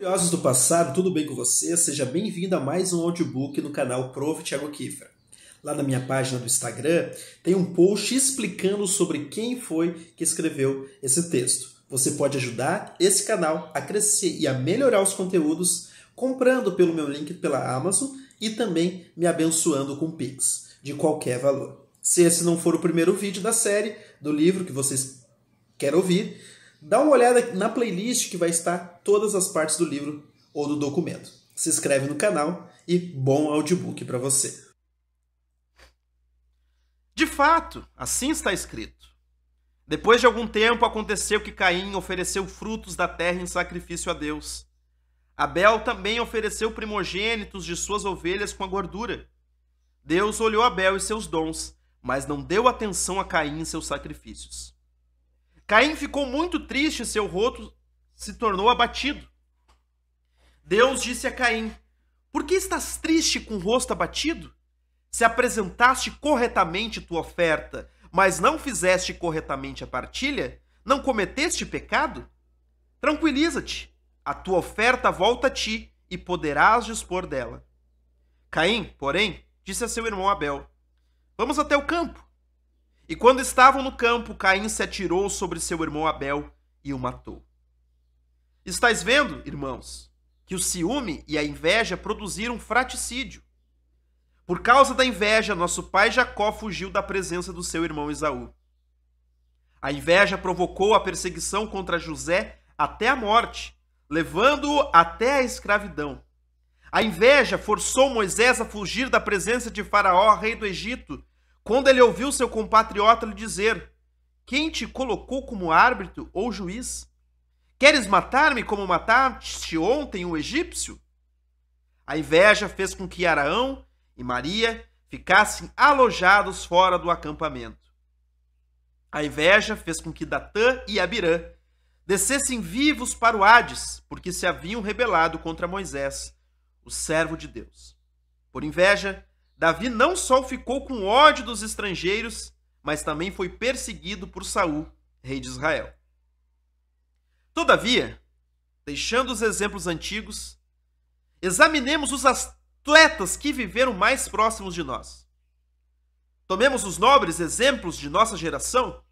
Curiosos do passado, tudo bem com você? Seja bem-vindo a mais um audiobook no canal Prof. Thiago Kiffer. Lá na minha página do Instagram tem um post explicando sobre quem foi que escreveu esse texto. Você pode ajudar esse canal a crescer e a melhorar os conteúdos comprando pelo meu link pela Amazon e também me abençoando com Pix, de qualquer valor. Se esse não for o primeiro vídeo da série, do livro que vocês querem ouvir, dá uma olhada na playlist que vai estar todas as partes do livro ou do documento. Se inscreve no canal e bom audiobook para você. De fato, assim está escrito. Depois de algum tempo aconteceu que Caim ofereceu frutos da terra em sacrifício a Deus. Abel também ofereceu primogênitos de suas ovelhas com a gordura. Deus olhou Abel e seus dons, mas não deu atenção a Caim e seus sacrifícios. Caim ficou muito triste e seu rosto se tornou abatido. Deus disse a Caim: "Por que estás triste com o rosto abatido? Se apresentaste corretamente tua oferta, mas não fizeste corretamente a partilha, não cometeste pecado? Tranquiliza-te, a tua oferta volta a ti e poderás dispor dela." Caim, porém, disse a seu irmão Abel: "Vamos até o campo." E quando estavam no campo, Caim se atirou sobre seu irmão Abel e o matou. Estais vendo, irmãos, que o ciúme e a inveja produziram fraticídio. Por causa da inveja, nosso pai Jacó fugiu da presença do seu irmão Esaú. A inveja provocou a perseguição contra José até a morte, levando-o até a escravidão. A inveja forçou Moisés a fugir da presença de Faraó, rei do Egito, quando ele ouviu seu compatriota lhe dizer: "Quem te colocou como árbitro ou juiz? Queres matar-me como mataste ontem o egípcio?" A inveja fez com que Araão e Maria ficassem alojados fora do acampamento. A inveja fez com que Datã e Abirã descessem vivos para o Hades, porque se haviam rebelado contra Moisés, o servo de Deus. Por inveja, Davi não só ficou com ódio dos estrangeiros, mas também foi perseguido por Saul, rei de Israel. Todavia, deixando os exemplos antigos, examinemos os atletas que viveram mais próximos de nós. Tomemos os nobres exemplos de nossa geração.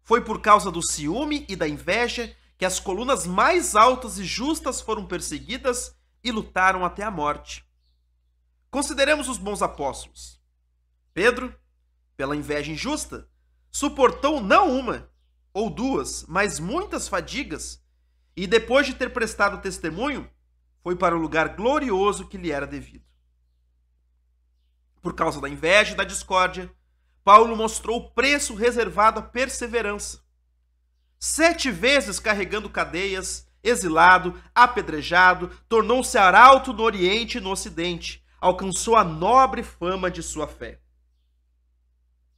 Foi por causa do ciúme e da inveja que as colunas mais altas e justas foram perseguidas e lutaram até a morte. Consideremos os bons apóstolos. Pedro, pela inveja injusta, suportou não uma ou duas, mas muitas fadigas, e depois de ter prestado testemunho, foi para o lugar glorioso que lhe era devido. Por causa da inveja e da discórdia, Paulo mostrou o preço reservado à perseverança. 7 vezes carregando cadeias, exilado, apedrejado, tornou-se arauto no Oriente e no Ocidente, alcançou a nobre fama de sua fé.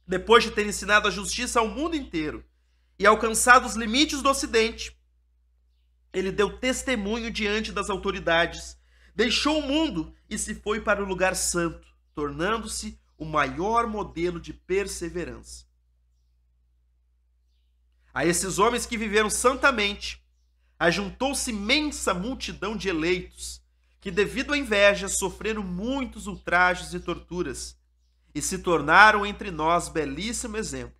Depois de ter ensinado a justiça ao mundo inteiro e alcançado os limites do Ocidente, ele deu testemunho diante das autoridades, deixou o mundo e se foi para o lugar santo, tornando-se o maior modelo de perseverança. A esses homens que viveram santamente, ajuntou-se imensa multidão de eleitos, que devido à inveja sofreram muitos ultrajes e torturas, e se tornaram entre nós belíssimo exemplo.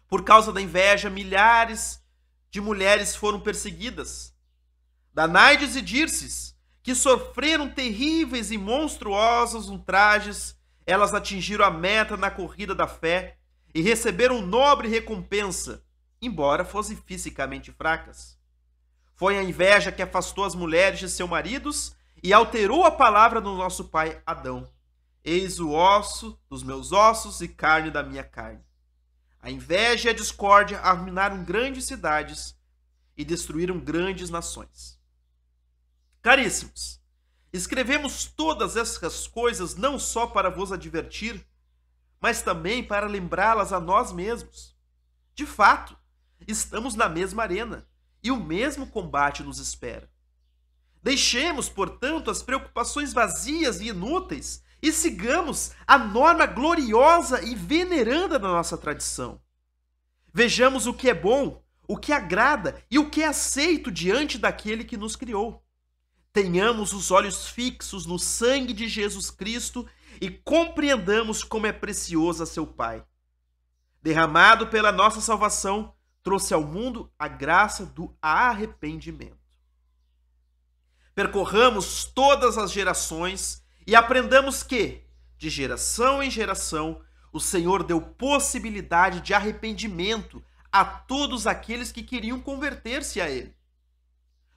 Por causa da inveja, milhares de mulheres foram perseguidas. Danaides e Dirces, que sofreram terríveis e monstruosos ultrajes, elas atingiram a meta na corrida da fé e receberam nobre recompensa, embora fossem fisicamente fracas. Foi a inveja que afastou as mulheres de seus maridos e alterou a palavra do nosso pai Adão: "Eis o osso dos meus ossos e carne da minha carne." A inveja e a discórdia arruinaram grandes cidades e destruíram grandes nações. Caríssimos, escrevemos todas essas coisas não só para vos advertir, mas também para lembrá-las a nós mesmos. De fato, estamos na mesma arena e o mesmo combate nos espera. Deixemos, portanto, as preocupações vazias e inúteis e sigamos a norma gloriosa e veneranda da nossa tradição. Vejamos o que é bom, o que agrada e o que é aceito diante daquele que nos criou. Tenhamos os olhos fixos no sangue de Jesus Cristo e compreendamos como é precioso a seu Pai. Derramado pela nossa salvação, trouxe ao mundo a graça do arrependimento. Percorramos todas as gerações e aprendamos que, de geração em geração, o Senhor deu possibilidade de arrependimento a todos aqueles que queriam converter-se a Ele.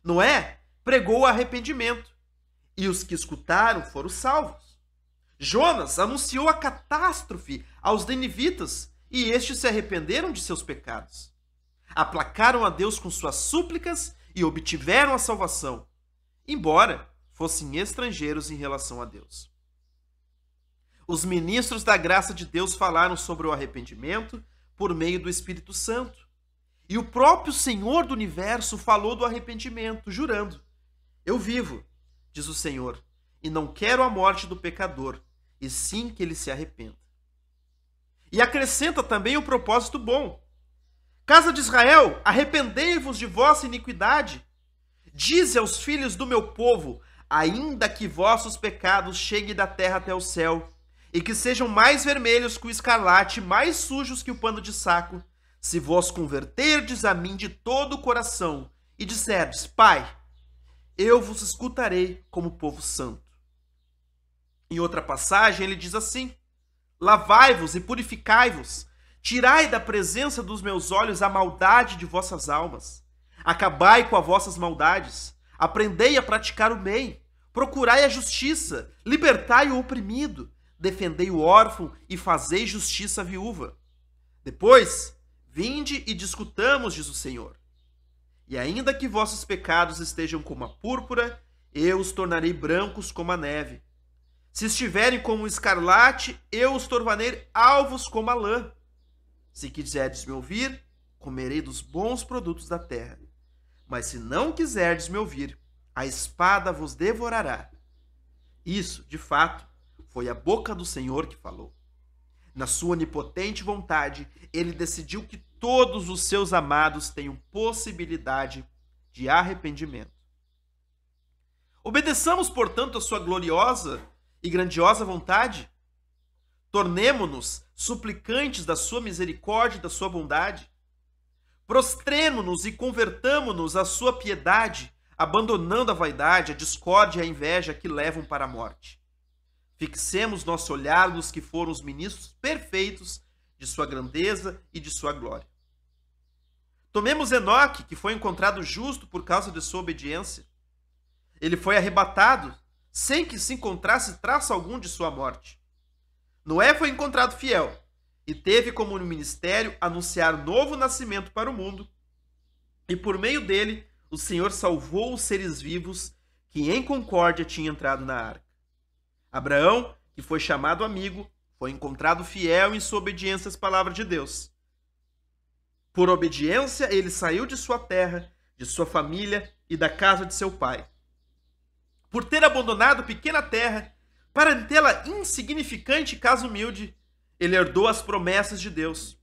Noé pregou o arrependimento e os que escutaram foram salvos. Jonas anunciou a catástrofe aos ninivitas e estes se arrependeram de seus pecados. Aplacaram a Deus com suas súplicas e obtiveram a salvação, embora fossem estrangeiros em relação a Deus. Os ministros da graça de Deus falaram sobre o arrependimento por meio do Espírito Santo. E o próprio Senhor do Universo falou do arrependimento, jurando: eu vivo, diz o Senhor, e não quero a morte do pecador, e sim que ele se arrependa. E acrescenta também um propósito bom. Casa de Israel, arrependei-vos de vossa iniquidade. Dize aos filhos do meu povo, ainda que vossos pecados cheguem da terra até o céu, e que sejam mais vermelhos que o escarlate, mais sujos que o pano de saco, se vos converterdes a mim de todo o coração, e disserdes: Pai, eu vos escutarei como povo santo. Em outra passagem ele diz assim: lavai-vos e purificai-vos, tirai da presença dos meus olhos a maldade de vossas almas. Acabai com as vossas maldades, aprendei a praticar o bem, procurai a justiça, libertai o oprimido, defendei o órfão e fazei justiça à viúva. Depois, vinde e discutamos, diz o Senhor. E ainda que vossos pecados estejam como a púrpura, eu os tornarei brancos como a neve. Se estiverem como o escarlate, eu os tornarei alvos como a lã. Se quiserdes me ouvir, comerei dos bons produtos da terra. Mas se não quiserdes me ouvir, a espada vos devorará. Isso, de fato, foi a boca do Senhor que falou. Na sua onipotente vontade, ele decidiu que todos os seus amados tenham possibilidade de arrependimento. Obedeçamos, portanto, a sua gloriosa e grandiosa vontade. Tornemo-nos suplicantes da sua misericórdia e da sua bondade. Prostremo-nos e convertamo-nos à sua piedade, abandonando a vaidade, a discórdia e a inveja que levam para a morte. Fixemos nosso olhar nos que foram os ministros perfeitos de sua grandeza e de sua glória. Tomemos Enoque, que foi encontrado justo por causa de sua obediência. Ele foi arrebatado sem que se encontrasse traço algum de sua morte. Noé foi encontrado fiel e teve como ministério anunciar o novo nascimento para o mundo. E por meio dele, o Senhor salvou os seres vivos que em concórdia tinham entrado na arca. Abraão, que foi chamado amigo, foi encontrado fiel em sua obediência às palavras de Deus. Por obediência, ele saiu de sua terra, de sua família e da casa de seu pai. Por ter abandonado pequena terra, parentela insignificante e casa humilde, ele herdou as promessas de Deus.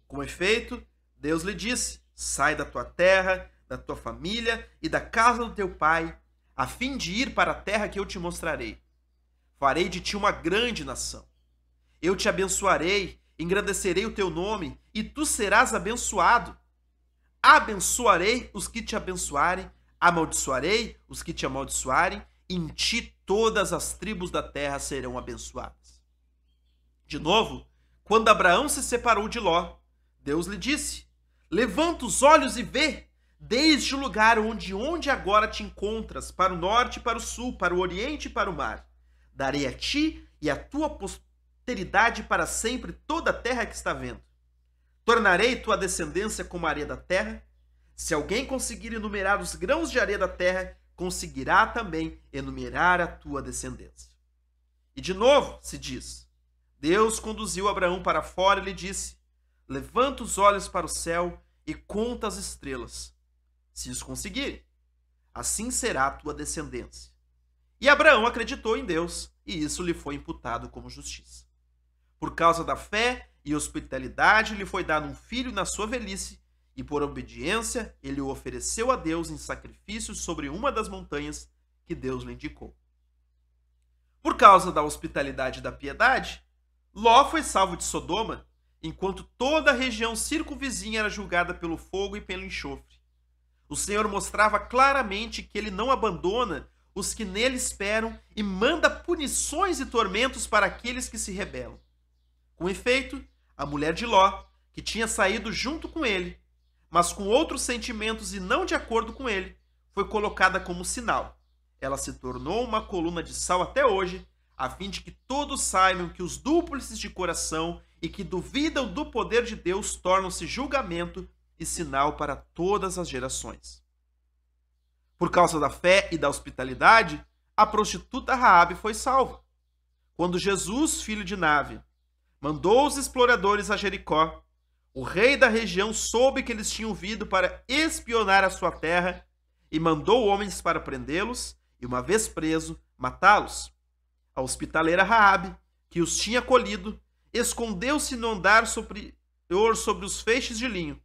Com efeito, Deus lhe disse: sai da tua terra, da tua família e da casa do teu pai, a fim de ir para a terra que eu te mostrarei. Farei de ti uma grande nação. Eu te abençoarei, engrandecerei o teu nome, e tu serás abençoado. Abençoarei os que te abençoarem, amaldiçoarei os que te amaldiçoarem, e em ti todas as tribos da terra serão abençoadas. De novo, quando Abraão se separou de Ló, Deus lhe disse: levanta os olhos e vê, desde o lugar onde agora te encontras, para o norte e para o sul, para o oriente e para o mar. Darei a ti e a tua posteridade para sempre toda a terra que está vendo. Tornarei tua descendência como a areia da terra. Se alguém conseguir enumerar os grãos de areia da terra, conseguirá também enumerar a tua descendência. E de novo se diz: Deus conduziu Abraão para fora e lhe disse: levanta os olhos para o céu e conta as estrelas. Se os conseguir, assim será a tua descendência. E Abraão acreditou em Deus, e isso lhe foi imputado como justiça. Por causa da fé e hospitalidade, lhe foi dado um filho na sua velhice, e por obediência ele o ofereceu a Deus em sacrifício sobre uma das montanhas que Deus lhe indicou. Por causa da hospitalidade e da piedade, Ló foi salvo de Sodoma, enquanto toda a região circunvizinha era julgada pelo fogo e pelo enxofre. O Senhor mostrava claramente que ele não abandona os que nele esperam e manda punições e tormentos para aqueles que se rebelam. Com efeito, a mulher de Ló, que tinha saído junto com ele, mas com outros sentimentos e não de acordo com ele, foi colocada como sinal. Ela se tornou uma coluna de sal até hoje, a fim de que todos saibam que os dúplices de coração e que duvidam do poder de Deus tornam-se julgamento e sinal para todas as gerações. Por causa da fé e da hospitalidade, a prostituta Raabe foi salva. Quando Jesus, filho de Nave, mandou os exploradores a Jericó, o rei da região soube que eles tinham vindo para espionar a sua terra e mandou homens para prendê-los e, uma vez preso, matá-los. A hospitaleira Raabe, que os tinha acolhido, escondeu-se no andar superior sobre os feixes de linho.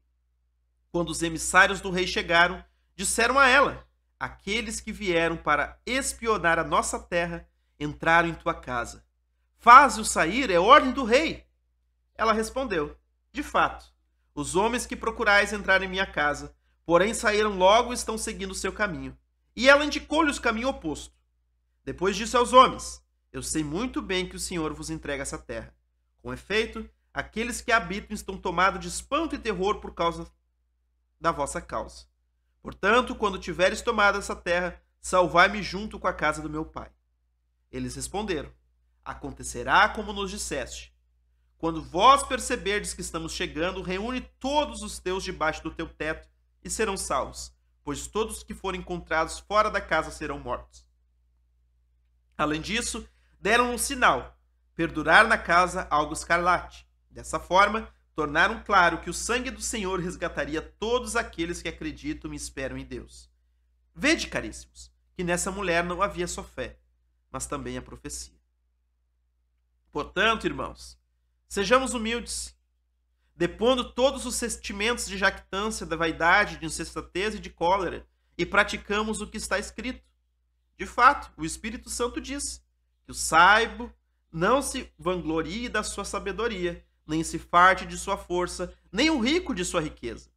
Quando os emissários do rei chegaram, disseram a ela: aqueles que vieram para espionar a nossa terra entraram em tua casa. Faze-os sair, é ordem do rei. Ela respondeu: de fato, os homens que procurais entrar em minha casa, porém saíram logo e estão seguindo o seu caminho. E ela indicou-lhes o caminho oposto. Depois disse aos homens: eu sei muito bem que o Senhor vos entrega essa terra. Com efeito, aqueles que a habitam estão tomados de espanto e terror por causa da vossa causa. Portanto, quando tiveres tomado essa terra, salvai-me junto com a casa do meu pai. Eles responderam: acontecerá como nos disseste. Quando vós perceberdes que estamos chegando, reúne todos os teus debaixo do teu teto e serão salvos, pois todos que forem encontrados fora da casa serão mortos. Além disso, deram um sinal: perdurar na casa algo escarlate. Dessa forma, tornaram claro que o sangue do Senhor resgataria todos aqueles que acreditam e esperam em Deus. Vede, caríssimos, que nessa mulher não havia só fé, mas também a profecia. Portanto, irmãos, sejamos humildes, depondo todos os sentimentos de jactância, da vaidade, de insensatez e de cólera, e praticamos o que está escrito. De fato, o Espírito Santo diz que o sábio não se vanglorie da sua sabedoria, nem se farte de sua força, nem o rico de sua riqueza.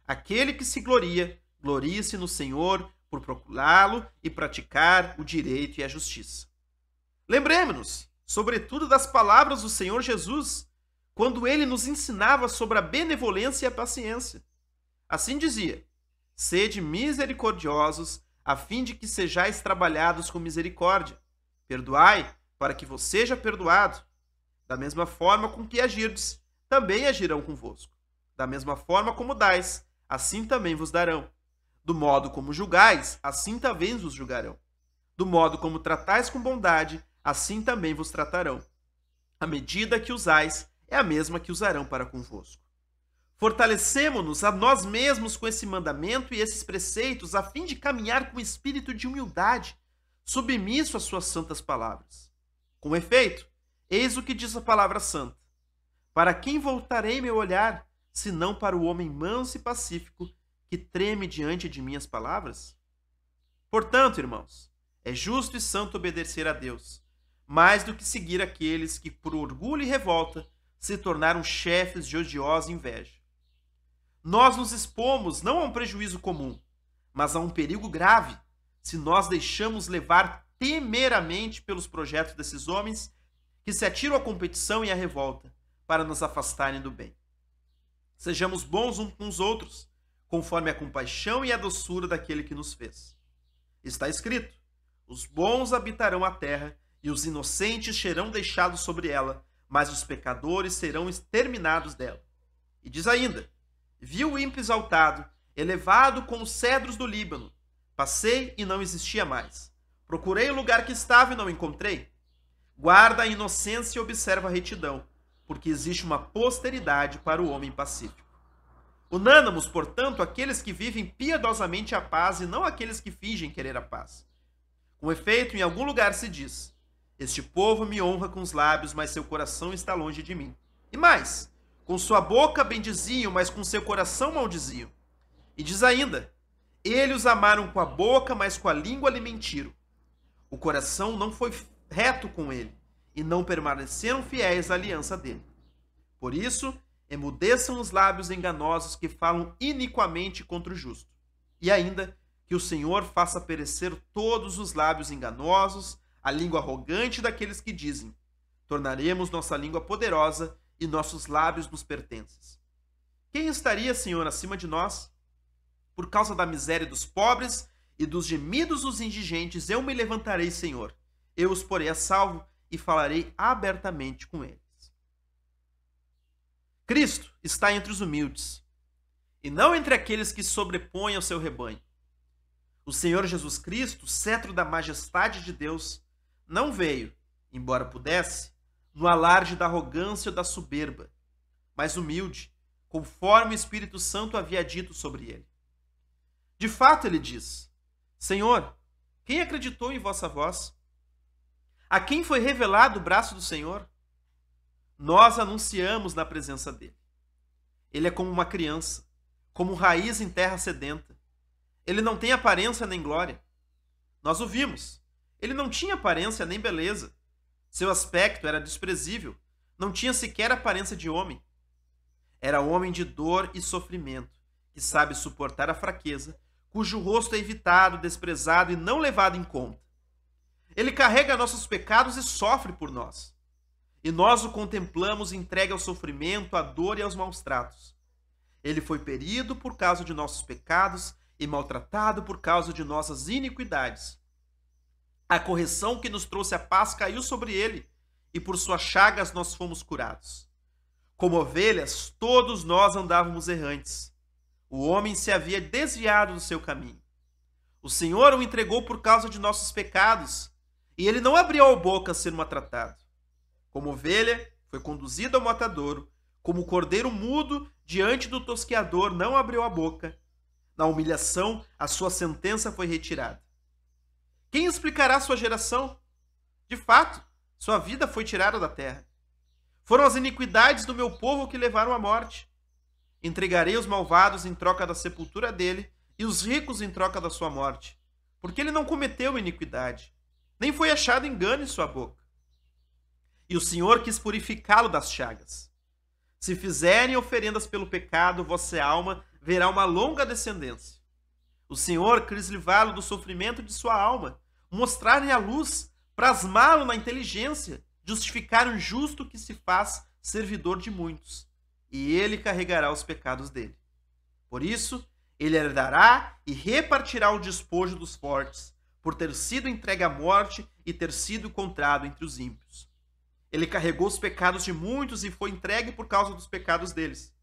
Aquele que se gloria, glorie-se no Senhor por procurá-lo e praticar o direito e a justiça. Lembremos-nos, sobretudo, das palavras do Senhor Jesus, quando ele nos ensinava sobre a benevolência e a paciência. Assim dizia: sede misericordiosos, a fim de que sejais trabalhados com misericórdia. Perdoai, para que vos seja perdoado. Da mesma forma com que agirdes, também agirão convosco. Da mesma forma como dais, assim também vos darão. Do modo como julgais, assim também vos julgarão. Do modo como tratais com bondade, assim também vos tratarão. A medida que usais é a mesma que usarão para convosco. Fortalecemo-nos a nós mesmos com esse mandamento e esses preceitos, a fim de caminhar com espírito de humildade, submisso às suas santas palavras. Com efeito, eis o que diz a palavra santa: para quem voltarei meu olhar, senão para o homem manso e pacífico, que treme diante de minhas palavras? Portanto, irmãos, é justo e santo obedecer a Deus, mais do que seguir aqueles que, por orgulho e revolta, se tornaram chefes de odiosa inveja. Nós nos expomos não a um prejuízo comum, mas a um perigo grave, se nós deixamos levar temeramente pelos projetos desses homens que se atiram à competição e à revolta para nos afastarem do bem. Sejamos bons uns com os outros, conforme a compaixão e a doçura daquele que nos fez. Está escrito: os bons habitarão a terra e os inocentes serão deixados sobre ela, mas os pecadores serão exterminados dela. E diz ainda: vi o ímpio exaltado, elevado com os cedros do Líbano. Passei e não existia mais. Procurei o lugar que estava e não encontrei. Guarda a inocência e observa a retidão, porque existe uma posteridade para o homem pacífico. Unânamos, portanto, aqueles que vivem piedosamente a paz e não aqueles que fingem querer a paz. Com efeito, em algum lugar se diz: este povo me honra com os lábios, mas seu coração está longe de mim. E mais, Com sua boca bendiziam, mas com seu coração maldiziam. E diz ainda: eles os amaram com a boca, mas com a língua lhe mentiram. O coração não foi reto com ele, e não permaneceram fiéis à aliança dele. Por isso, emudeçam os lábios enganosos que falam iniquamente contra o justo. E ainda que o Senhor faça perecer todos os lábios enganosos, a língua arrogante daqueles que dizem: tornaremos nossa língua poderosa e nossos lábios nos pertences. Quem estaria, Senhor, acima de nós? Por causa da miséria dos pobres e dos gemidos dos indigentes, eu me levantarei, Senhor. Eu os porei a salvo e falarei abertamente com eles. Cristo está entre os humildes, e não entre aqueles que sobrepõem ao seu rebanho. O Senhor Jesus Cristo, cetro da majestade de Deus, não veio, embora pudesse, no alarde da arrogância ou da soberba, mas humilde, conforme o Espírito Santo havia dito sobre ele. De fato, ele diz: Senhor, quem acreditou em vossa voz? A quem foi revelado o braço do Senhor? Nós anunciamos na presença dele. Ele é como uma criança, como raiz em terra sedenta. Ele não tem aparência nem glória. Nós o vimos. Ele não tinha aparência nem beleza. Seu aspecto era desprezível. Não tinha sequer aparência de homem. Era homem de dor e sofrimento, que sabe suportar a fraqueza, cujo rosto é evitado, desprezado e não levado em conta. Ele carrega nossos pecados e sofre por nós. E nós o contemplamos entregue ao sofrimento, à dor e aos maus tratos. Ele foi ferido por causa de nossos pecados e maltratado por causa de nossas iniquidades. A correção que nos trouxe a paz caiu sobre ele, e por suas chagas nós fomos curados. Como ovelhas, todos nós andávamos errantes. O homem se havia desviado do seu caminho. O Senhor o entregou por causa de nossos pecados, e ele não abriu a boca a ser maltratado. Como ovelha, foi conduzido ao matadouro, como cordeiro mudo diante do tosqueador não abriu a boca. Na humilhação, a sua sentença foi retirada. Quem explicará sua geração? De fato, sua vida foi tirada da terra. Foram as iniquidades do meu povo que levaram à morte. Entregarei os malvados em troca da sepultura dele e os ricos em troca da sua morte, porque ele não cometeu iniquidade, nem foi achado engano em sua boca. E o Senhor quis purificá-lo das chagas. Se fizerem oferendas pelo pecado, vossa alma verá uma longa descendência. O Senhor quis livrá-lo do sofrimento de sua alma, mostrar-lhe a luz, plasmá-lo na inteligência, justificar um justo que se faz servidor de muitos, e ele carregará os pecados dele. Por isso, ele herdará e repartirá o despojo dos fortes, por ter sido entregue à morte e ter sido encontrado entre os ímpios. Ele carregou os pecados de muitos e foi entregue por causa dos pecados deles.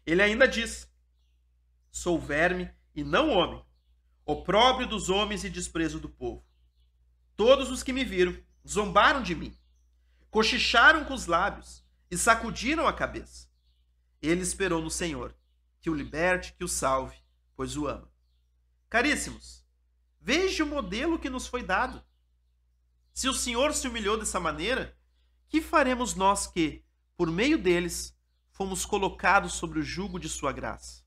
Ele ainda diz: sou verme e não homem, opróbrio dos homens e desprezo do povo. Todos os que me viram zombaram de mim, cochicharam com os lábios e sacudiram a cabeça. Ele esperou no Senhor, que o liberte, que o salve, pois o ama. Caríssimos, veja o modelo que nos foi dado. Se o Senhor se humilhou dessa maneira, que faremos nós que, por meio deles, fomos colocados sobre o jugo de sua graça?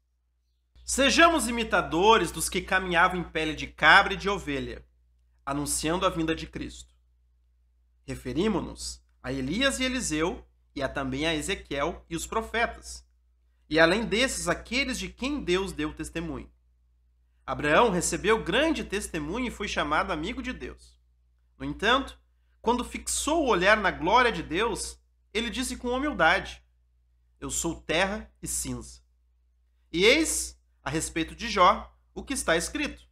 Sejamos imitadores dos que caminhavam em pele de cabra e de ovelha, anunciando a vinda de Cristo. Referimos-nos a Elias e Eliseu, e também a Ezequiel e os profetas, e além desses, aqueles de quem Deus deu testemunho. Abraão recebeu grande testemunho e foi chamado amigo de Deus. No entanto, quando fixou o olhar na glória de Deus, ele disse com humildade: eu sou terra e cinza. E eis, a respeito de Jó, o que está escrito: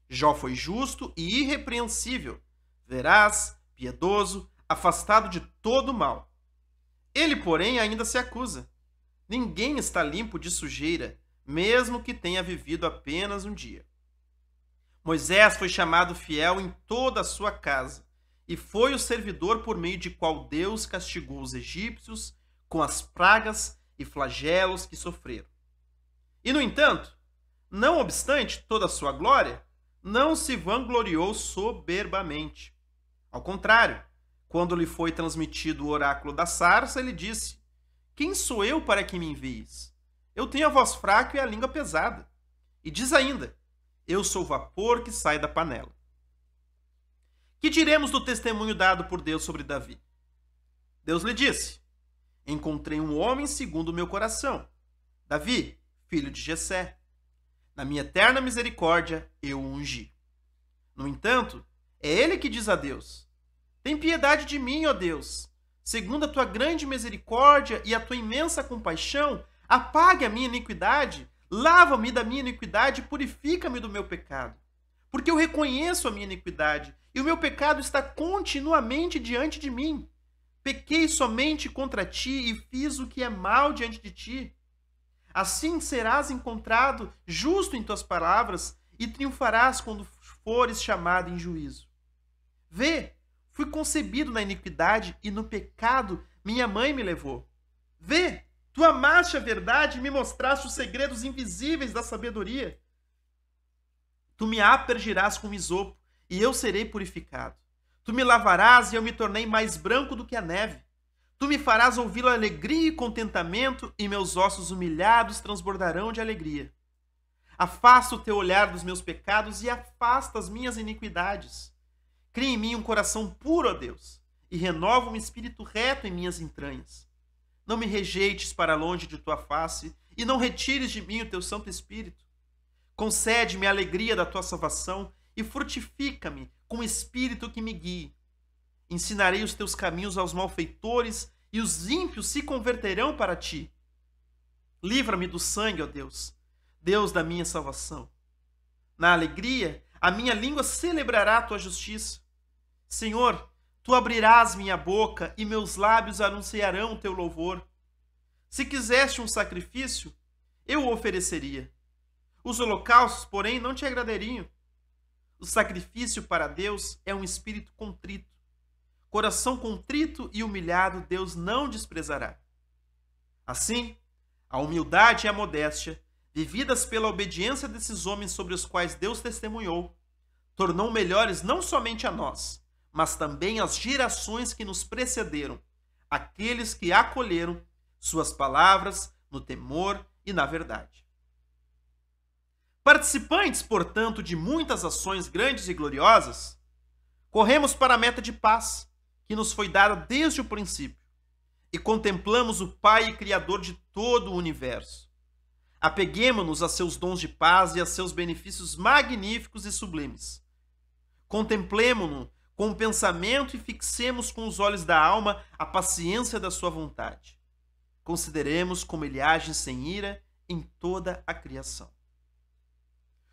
Jó foi justo e irrepreensível, veraz, piedoso, afastado de todo mal. Ele, porém, ainda se acusa. Ninguém está limpo de sujeira, mesmo que tenha vivido apenas um dia. Moisés foi chamado fiel em toda a sua casa, e foi o servidor por meio de qual Deus castigou os egípcios com as pragas e flagelos que sofreram. E, no entanto, não obstante toda a sua glória, não se vangloriou soberbamente. Ao contrário, quando lhe foi transmitido o oráculo da sarça, ele disse: quem sou eu para que me envies? Eu tenho a voz fraca e a língua pesada. E diz ainda, eu sou o vapor que sai da panela. Que diremos do testemunho dado por Deus sobre Davi? Deus lhe disse, encontrei um homem segundo o meu coração, Davi, filho de Jessé. Na minha eterna misericórdia, eu o ungi. No entanto, é ele que diz a Deus, tem piedade de mim, ó Deus. Segundo a tua grande misericórdia e a tua imensa compaixão, apague a minha iniquidade, lava-me da minha iniquidade e purifica-me do meu pecado. Porque eu reconheço a minha iniquidade e o meu pecado está continuamente diante de mim. Pequei somente contra ti e fiz o que é mal diante de ti. Assim serás encontrado justo em tuas palavras e triunfarás quando fores chamado em juízo. Vê, fui concebido na iniquidade e no pecado minha mãe me levou. Vê, tu amaste a verdade e me mostraste os segredos invisíveis da sabedoria. Tu me aspergirás com isopo e eu serei purificado. Tu me lavarás e eu me tornei mais branco do que a neve. Tu me farás ouvir alegria e contentamento e meus ossos humilhados transbordarão de alegria. Afasta o teu olhar dos meus pecados e afasta as minhas iniquidades. Cria em mim um coração puro, ó Deus, e renova um espírito reto em minhas entranhas. Não me rejeites para longe de tua face e não retires de mim o teu Santo Espírito. Concede-me a alegria da tua salvação e frutifica-me com o espírito que me guie. Ensinarei os teus caminhos aos malfeitores e os ímpios se converterão para ti. Livra-me do sangue, ó Deus, Deus da minha salvação. Na alegria, a minha língua celebrará a tua justiça. Senhor, tu abrirás minha boca e meus lábios anunciarão o teu louvor. Se quiseste um sacrifício, eu o ofereceria. Os holocaustos, porém, não te agradariam. O sacrifício para Deus é um espírito contrito. Coração contrito e humilhado Deus não desprezará. Assim, a humildade e a modéstia, vividas pela obediência desses homens sobre os quais Deus testemunhou, tornou melhores não somente a nós, mas também as gerações que nos precederam, aqueles que acolheram suas palavras no temor e na verdade. Participantes, portanto, de muitas ações grandes e gloriosas, corremos para a meta de paz, que nos foi dada desde o princípio, e contemplamos o Pai e Criador de todo o universo. Apeguemo-nos a seus dons de paz e a seus benefícios magníficos e sublimes. Contemplemo-no com o pensamento e fixemos com os olhos da alma a paciência da sua vontade. Consideremos como ele age sem ira em toda a criação.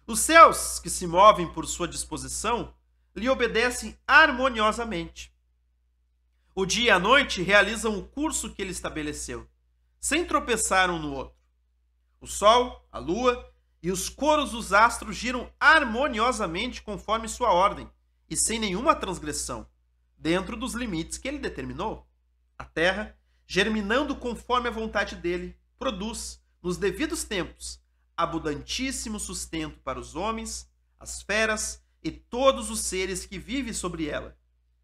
Os céus, que se movem por sua disposição, lhe obedecem harmoniosamente. O dia e a noite realizam o curso que ele estabeleceu, sem tropeçar um no outro. O sol, a lua e os coros dos astros giram harmoniosamente conforme sua ordem e sem nenhuma transgressão, dentro dos limites que ele determinou. A terra, germinando conforme a vontade dele, produz, nos devidos tempos, abundantíssimo sustento para os homens, as feras e todos os seres que vivem sobre ela,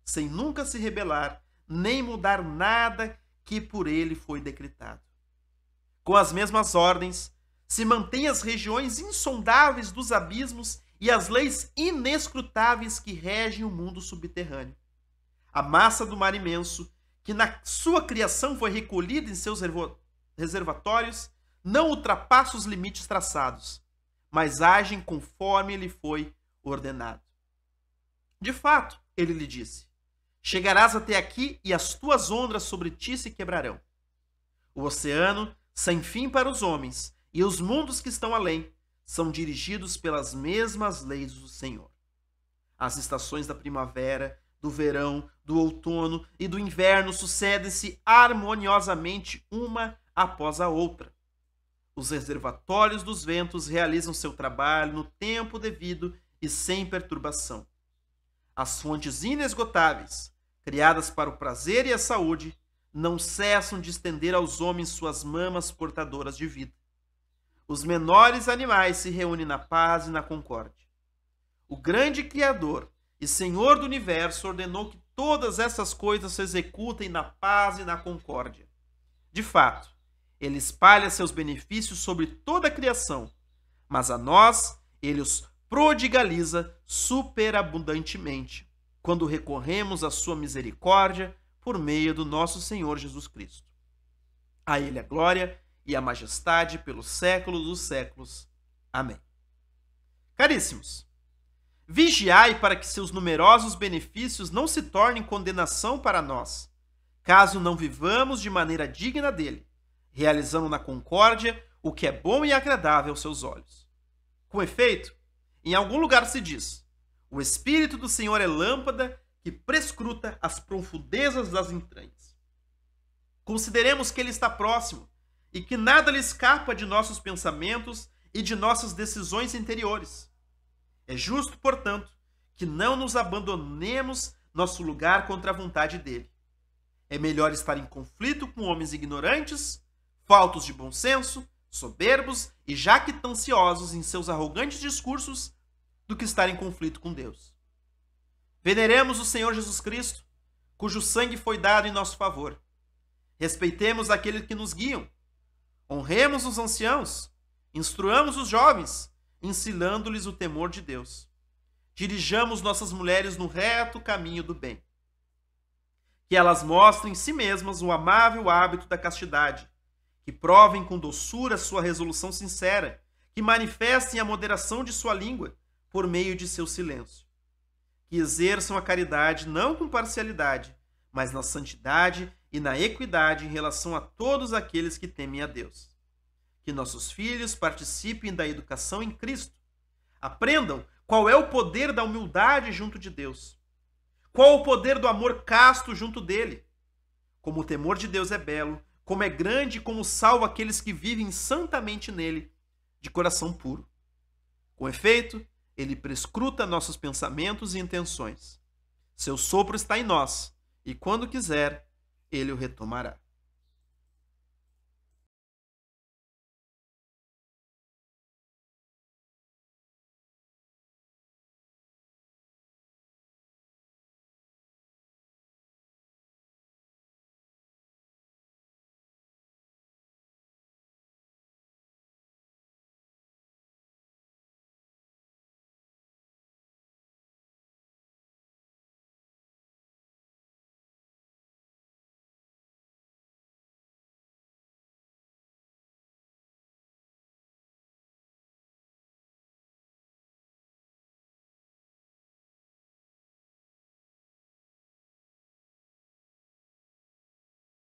sem nunca se rebelar nem mudar nada que por ele foi decretado. Com as mesmas ordens, se mantêm as regiões insondáveis dos abismos e as leis inescrutáveis que regem o mundo subterrâneo. A massa do mar imenso, que na sua criação foi recolhida em seus reservatórios, não ultrapassa os limites traçados, mas agem conforme lhe foi ordenado. De fato, ele lhe disse, chegarás até aqui e as tuas ondas sobre ti se quebrarão. O oceano, sem fim para os homens, e os mundos que estão além, são dirigidos pelas mesmas leis do Senhor. As estações da primavera, do verão, do outono e do inverno sucedem-se harmoniosamente uma após a outra. Os reservatórios dos ventos realizam seu trabalho no tempo devido e sem perturbação. As fontes inesgotáveis, criadas para o prazer e a saúde, não cessam de estender aos homens suas mamas portadoras de vida. Os menores animais se reúnem na paz e na concórdia. O grande Criador e Senhor do universo ordenou que todas essas coisas se executem na paz e na concórdia. De fato, ele espalha seus benefícios sobre toda a criação, mas a nós ele os prodigaliza superabundantemente, quando recorremos à sua misericórdia por meio do nosso Senhor Jesus Cristo. A ele a glória e a majestade pelos séculos dos séculos. Amém. Caríssimos, vigiai para que seus numerosos benefícios não se tornem condenação para nós, caso não vivamos de maneira digna dele, realizando na concórdia o que é bom e agradável aos seus olhos. Com efeito, em algum lugar se diz: o Espírito do Senhor é lâmpada que prescruta as profundezas das entranhas. Consideremos que ele está próximo e que nada lhe escapa de nossos pensamentos e de nossas decisões interiores. É justo, portanto, que não nos abandonemos nosso lugar contra a vontade dele. É melhor estar em conflito com homens ignorantes, faltos de bom senso, soberbos e jactanciosos em seus arrogantes discursos, do que estar em conflito com Deus. Veneremos o Senhor Jesus Cristo, cujo sangue foi dado em nosso favor. Respeitemos aqueles que nos guiam. Honremos os anciãos. Instruamos os jovens, ensinando-lhes o temor de Deus. Dirijamos nossas mulheres no reto caminho do bem. Que elas mostrem em si mesmas o amável hábito da castidade, que provem com doçura sua resolução sincera, que manifestem a moderação de sua língua por meio de seu silêncio. Que exerçam a caridade não com parcialidade, mas na santidade e na equidade em relação a todos aqueles que temem a Deus. Que nossos filhos participem da educação em Cristo. Aprendam qual é o poder da humildade junto de Deus. Qual o poder do amor casto junto dele. Como o temor de Deus é belo, como é grande e como salva aqueles que vivem santamente nele, de coração puro. Com efeito, ele prescruta nossos pensamentos e intenções. Seu sopro está em nós, e quando quiser, ele o retomará.